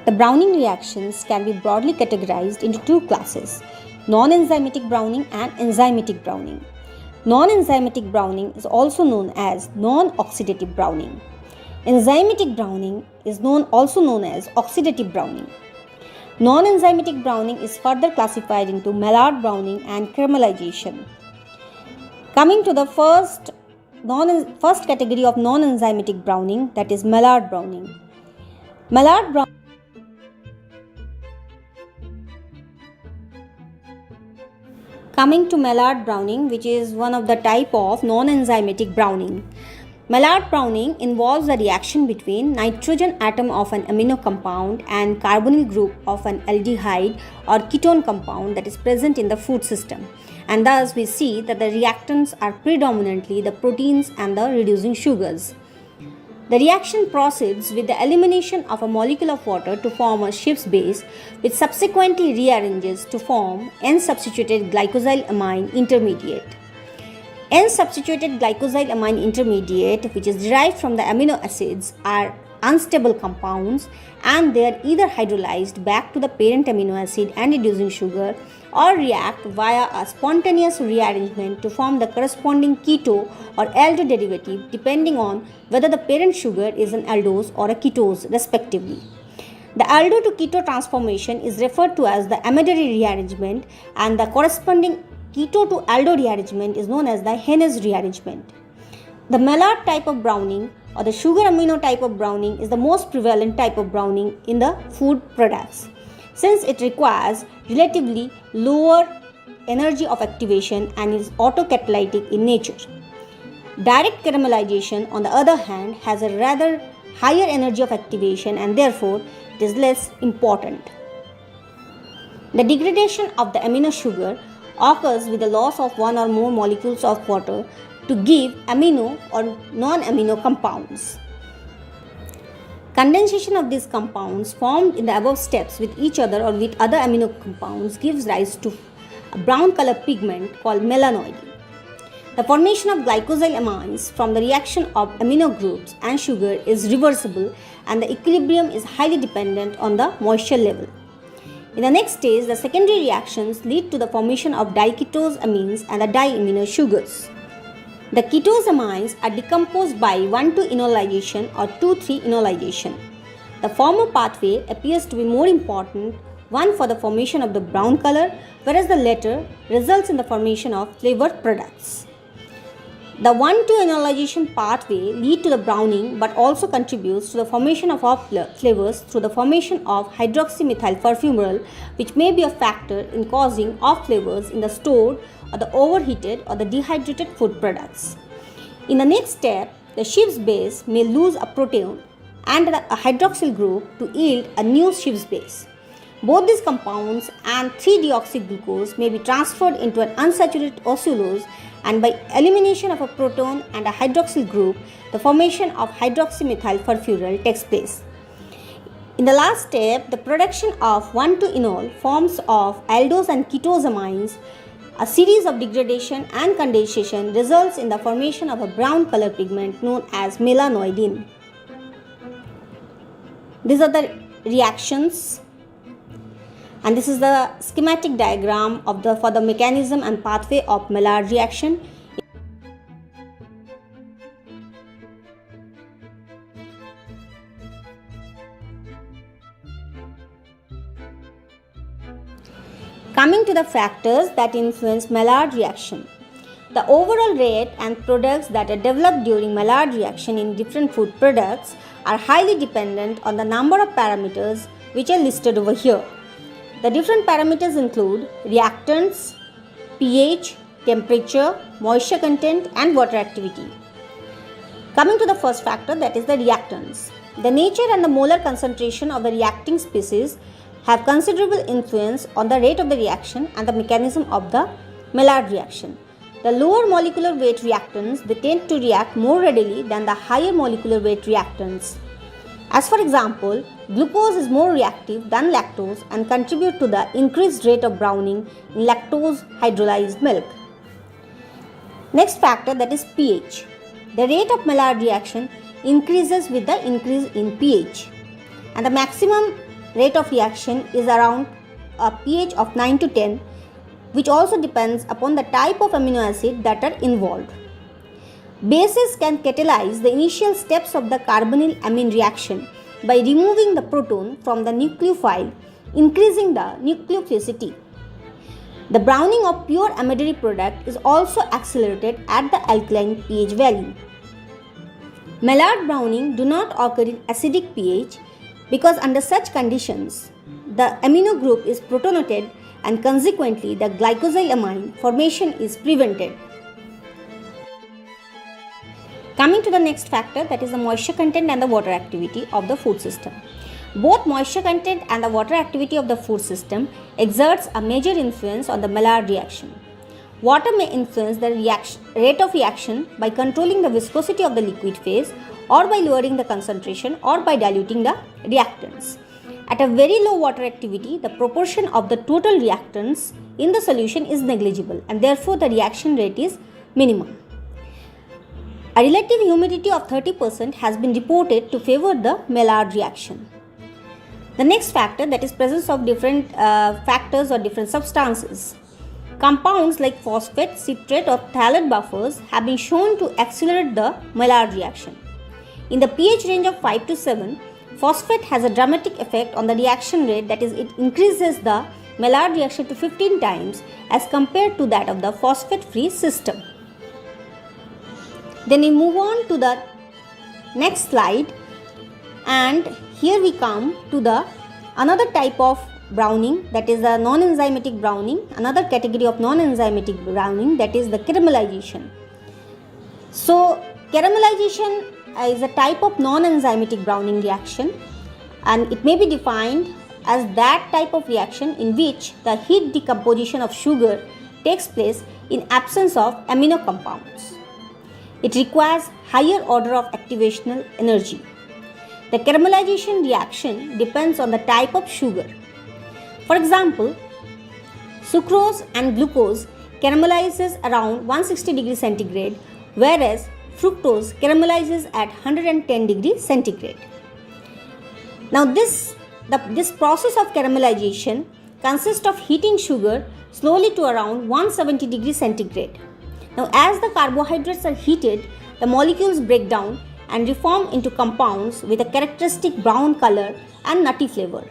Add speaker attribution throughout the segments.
Speaker 1: The browning reactions can be broadly categorized into two classes: non-enzymatic browning and enzymatic browning. Non-enzymatic browning is also known as non-oxidative browning. Enzymatic browning is also known as oxidative browning. Non-enzymatic browning is further classified into Maillard browning and caramelization. Coming to the first category of non-enzymatic browning, that is Maillard browning. Maillard browning Coming to Maillard browning, which is one of the type of non-enzymatic browning. Maillard browning involves a reaction between nitrogen atom of an amino compound and carbonyl group of an aldehyde or ketone compound that is present in the food system. And thus we see that the reactants are predominantly the proteins and the reducing sugars. The reaction proceeds with the elimination of a molecule of water to form a Schiff's base, which subsequently rearranges to form N-substituted glycosylamine intermediate. N-substituted glycosylamine intermediate, which is derived from the amino acids, are unstable compounds and they are either hydrolyzed back to the parent amino acid and reducing sugar or react via a spontaneous rearrangement to form the corresponding keto or aldo derivative depending on whether the parent sugar is an aldose or a ketose respectively. The aldo to keto transformation is referred to as the amidary rearrangement and the corresponding keto to aldo rearrangement is known as the Hennes rearrangement. The Maillard type of browning or the sugar amino type of browning is the most prevalent type of browning in the food products, since it requires relatively lower energy of activation and is autocatalytic in nature. Direct caramelization, on the other hand, has a rather higher energy of activation and therefore it is less important. The degradation of the amino sugar occurs with the loss of one or more molecules of water to give amino or non-amino compounds. Condensation of these compounds formed in the above steps with each other or with other amino compounds gives rise to a brown color pigment called melanoid. The formation of glycosylamines from the reaction of amino groups and sugar is reversible and the equilibrium is highly dependent on the moisture level. In the next stage, the secondary reactions lead to the formation of diketose amines and the diamino sugars. The ketose amines are decomposed by 1,2-enolization or 2,3-enolization. The former pathway appears to be more important, one for the formation of the brown color, whereas the latter results in the formation of flavored products. The 1,2-enolization pathway leads to the browning but also contributes to the formation of off flavors through the formation of hydroxymethylfurfumarole, which may be a factor in causing off flavors in the stored or the overheated or the dehydrated food products. In the next step, the Schiff's base may lose a protein and a hydroxyl group to yield a new Schiff's base. Both these compounds and 3-deoxyglucose may be transferred into an unsaturated oscillose, and by elimination of a proton and a hydroxyl group, the formation of hydroxymethylfurfumarole takes place. In the last step, the production of 1,2-enol forms of aldose and ketose amines. A series of degradation and condensation results in the formation of a brown color pigment known as melanoidin. These are the reactions, and this is the schematic diagram for the mechanism and pathway of Maillard reaction. Coming to the factors that influence Maillard reaction. The overall rate and products that are developed during Maillard reaction in different food products are highly dependent on the number of parameters which are listed over here. The different parameters include reactants, pH, temperature, moisture content and water activity. Coming to the first factor, that is the reactants. The nature and the molar concentration of the reacting species have considerable influence on the rate of the reaction and the mechanism of the Maillard reaction. The lower molecular weight reactants, they tend to react more readily than the higher molecular weight reactants. As for example, glucose is more reactive than lactose and contribute to the increased rate of browning in lactose hydrolyzed milk. Next factor, that is pH. The rate of Maillard reaction increases with the increase in pH, and the maximum rate of reaction is around a pH of 9 to 10, which also depends upon the type of amino acid that are involved. Bases can catalyze the initial steps of the carbonyl amine reaction by removing the proton from the nucleophile, increasing the nucleophilicity. The browning of pure amidary product is also accelerated at the alkaline pH value. Maillard browning do not occur in acidic pH because under such conditions, the amino group is protonated and consequently the glycosylamine formation is prevented. Coming to the next factor, that is the moisture content and the water activity of the food system. Both moisture content and the water activity of the food system exerts a major influence on the Maillard reaction. Water may influence the rate of reaction by controlling the viscosity of the liquid phase, or by lowering the concentration, or by diluting the reactants. At a very low water activity, the proportion of the total reactants in the solution is negligible, and therefore the reaction rate is minimum. A relative humidity of 30% has been reported to favor the Maillard reaction. The next factor, that is presence of different factors or different substances. Compounds like phosphate, citrate or phthalate buffers have been shown to accelerate the Maillard reaction. In the pH range of 5 to 7, phosphate has a dramatic effect on the reaction rate, that is, it increases the Maillard reaction to 15 times as compared to that of the phosphate-free system. Then we move on to the next slide, and here we come to the another type of browning, that is the non-enzymatic browning, another category of non-enzymatic browning, that is the caramelization. So caramelization is a type of non-enzymatic browning reaction, and it may be defined as that type of reaction in which the heat decomposition of sugar takes place in absence of amino compounds. It requires higher order of activational energy. The caramelization reaction depends on the type of sugar. For example, sucrose and glucose caramelizes around 160 degrees centigrade, whereas fructose caramelizes at 110 degrees centigrade. Now this process of caramelization consists of heating sugar slowly to around 170 degrees centigrade. Now as the carbohydrates are heated, the molecules break down and reform into compounds with a characteristic brown color and nutty flavor.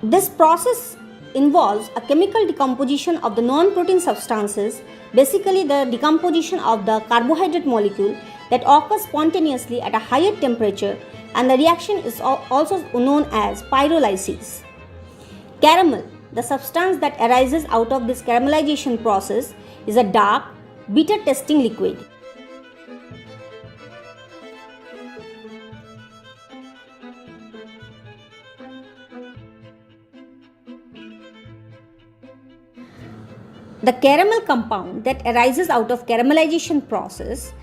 Speaker 1: This process involves a chemical decomposition of the non-protein substances, basically the decomposition of the carbohydrate molecule that occurs spontaneously at a higher temperature, and the reaction is also known as pyrolysis. Caramel, the substance that arises out of this caramelization process, is a dark, bitter tasting liquid. The caramel compound that arises out of caramelization process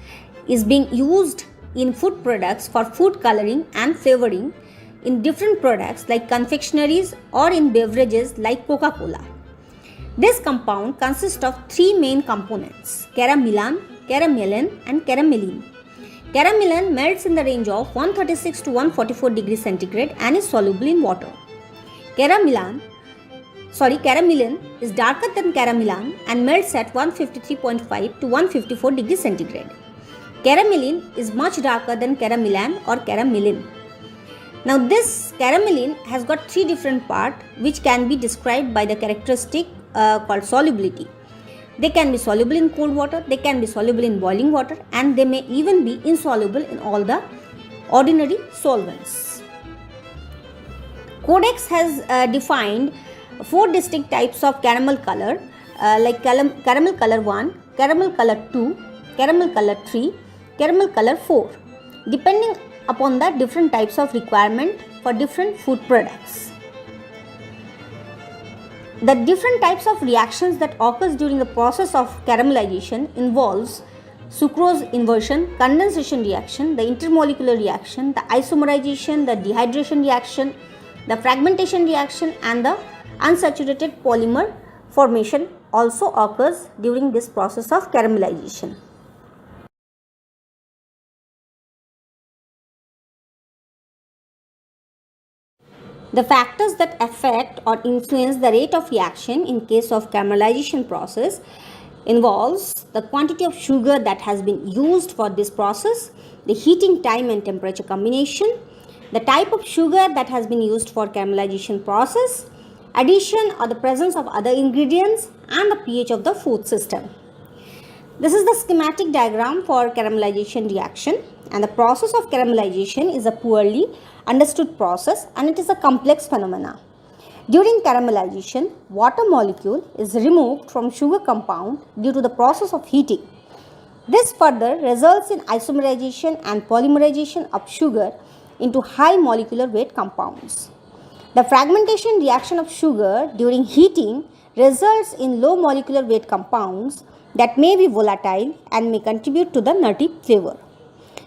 Speaker 1: is being used in food products for food coloring and flavoring in different products like confectionaries or in beverages like Coca-Cola. This compound consists of three main components: caramelin, caramelin and caramelin. Caramelin melts in the range of 136 to 144 degrees centigrade and is soluble in water. Caramelin is darker than caramelin and melts at 153.5 to 154 degrees centigrade. Caramelin is much darker than caramelin or caramelin. Now this caramelin has got three different parts which can be described by the characteristic called solubility. They can be soluble in cold water, they can be soluble in boiling water, and they may even be insoluble in all the ordinary solvents. Codex has defined four distinct types of caramel color like caramel color 1, caramel color 2, caramel color 3, caramel color 4, depending upon the different types of requirement for different food products. The different types of reactions that occurs during the process of caramelization involves sucrose inversion, condensation reaction, the intermolecular reaction, the isomerization, the dehydration reaction, the fragmentation reaction, and the unsaturated polymer formation also occurs during this process of caramelization. The factors that affect or influence the rate of reaction in case of caramelization process involves the quantity of sugar that has been used for this process, the heating time and temperature combination, the type of sugar that has been used for caramelization process, addition or the presence of other ingredients, and the pH of the food system. This is the schematic diagram for caramelization reaction, and the process of caramelization is a poorly understood process and it is a complex phenomena. During caramelization, water molecule is removed from sugar compound due to the process of heating. This further results in isomerization and polymerization of sugar into high molecular weight compounds. The fragmentation reaction of sugar during heating results in low molecular weight compounds that may be volatile and may contribute to the nutty flavor.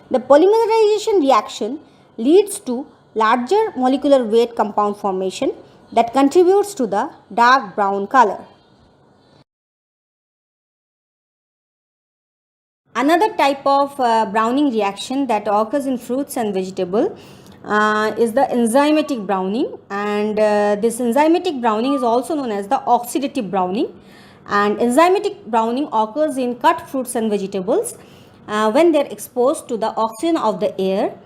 Speaker 1: The polymerization reaction leads to larger molecular weight compound formation that contributes to the dark brown color. Another type of browning reaction that occurs in fruits and vegetables is the enzymatic browning, and this enzymatic browning is also known as the oxidative browning. And enzymatic browning occurs in cut fruits and vegetables when they are exposed to the oxygen of the air.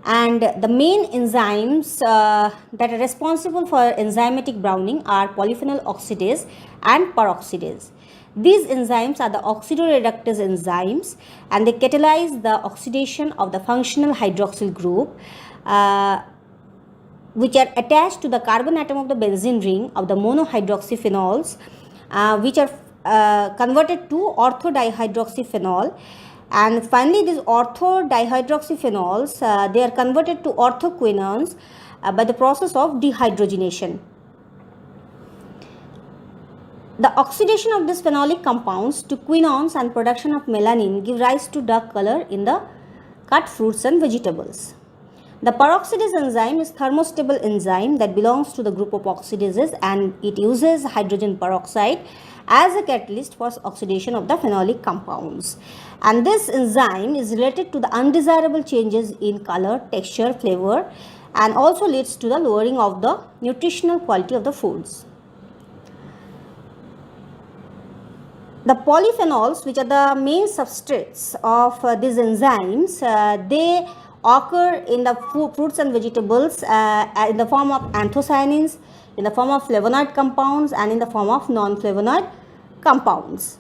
Speaker 1: And the main enzymes that are responsible for enzymatic browning are polyphenol oxidase and peroxidase. These enzymes are the oxidoreductase enzymes, and they catalyze the oxidation of the functional hydroxyl group which are attached to the carbon atom of the benzene ring of the monohydroxyphenols, which are converted to orthodihydroxyphenol. And finally, these orthodihydroxyphenols, they are converted to orthoquinones by the process of dehydrogenation. The oxidation of these phenolic compounds to quinones and production of melanin give rise to dark color in the cut fruits and vegetables. The peroxidase enzyme is thermostable enzyme that belongs to the group of oxidases, and it uses hydrogen peroxide as a catalyst for oxidation of the phenolic compounds. And this enzyme is related to the undesirable changes in color, texture, flavor, and also leads to the lowering of the nutritional quality of the foods. The polyphenols, which are the main substrates of these enzymes, they occur in the fruits and vegetables in the form of anthocyanins, in the form of flavonoid compounds, and in the form of non-flavonoid compounds.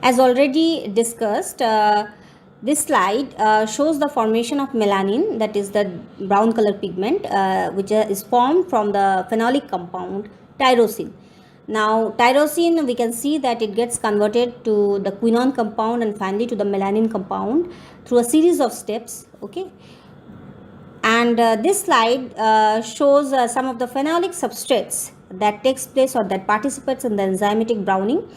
Speaker 1: As already discussed, this slide shows the formation of melanin, that is the brown color pigment which is formed from the phenolic compound tyrosine. Now tyrosine, we can see that it gets converted to the quinone compound and finally to the melanin compound through a series of steps. Okay. And this slide shows some of the phenolic substrates that takes place or that participates in the enzymatic browning.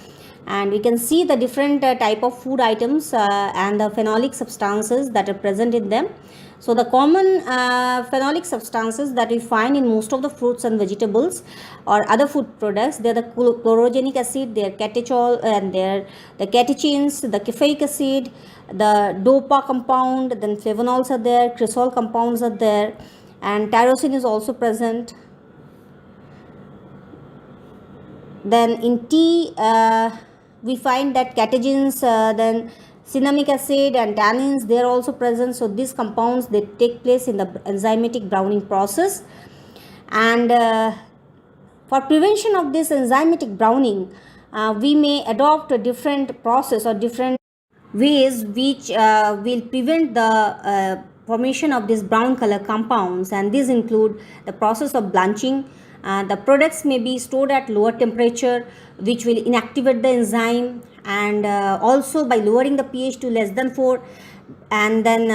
Speaker 1: And we can see the different type of food items and the phenolic substances that are present in them. So the common phenolic substances that we find in most of the fruits and vegetables or other food products, they are the chlorogenic acid, they are catechol, and they are the catechins, the caffeic acid, the dopa compound, then flavonols are there, cresol compounds are there, and tyrosine is also present. Then in tea, we find that catechins, then cinnamic acid and tannins, they are also present. So these compounds, they take place in the enzymatic browning process. And for prevention of this enzymatic browning, we may adopt a different process or different ways which will prevent the formation of these brown color compounds, and these include the process of blanching. The products may be stored at lower temperature, which will inactivate the enzyme, and also by lowering the pH to less than 4, and then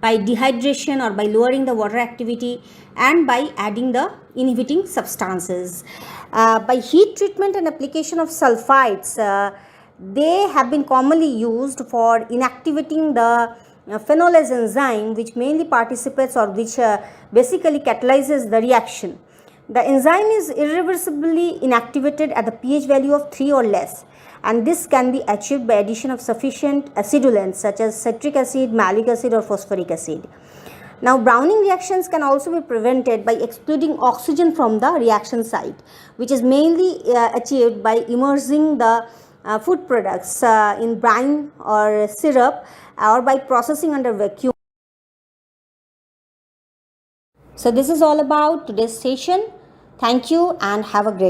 Speaker 1: by dehydration or by lowering the water activity, and by adding the inhibiting substances. By heat treatment and application of sulfides, they have been commonly used for inactivating the phenolase enzyme, which mainly participates or which basically catalyzes the reaction. The enzyme is irreversibly inactivated at the pH value of 3 or less, and this can be achieved by addition of sufficient acidulants such as citric acid, malic acid or phosphoric acid. Now, browning reactions can also be prevented by excluding oxygen from the reaction site, which is mainly achieved by immersing the food products in brine or syrup, or by processing under vacuum. So this is all about today's session. Thank you and have a great day.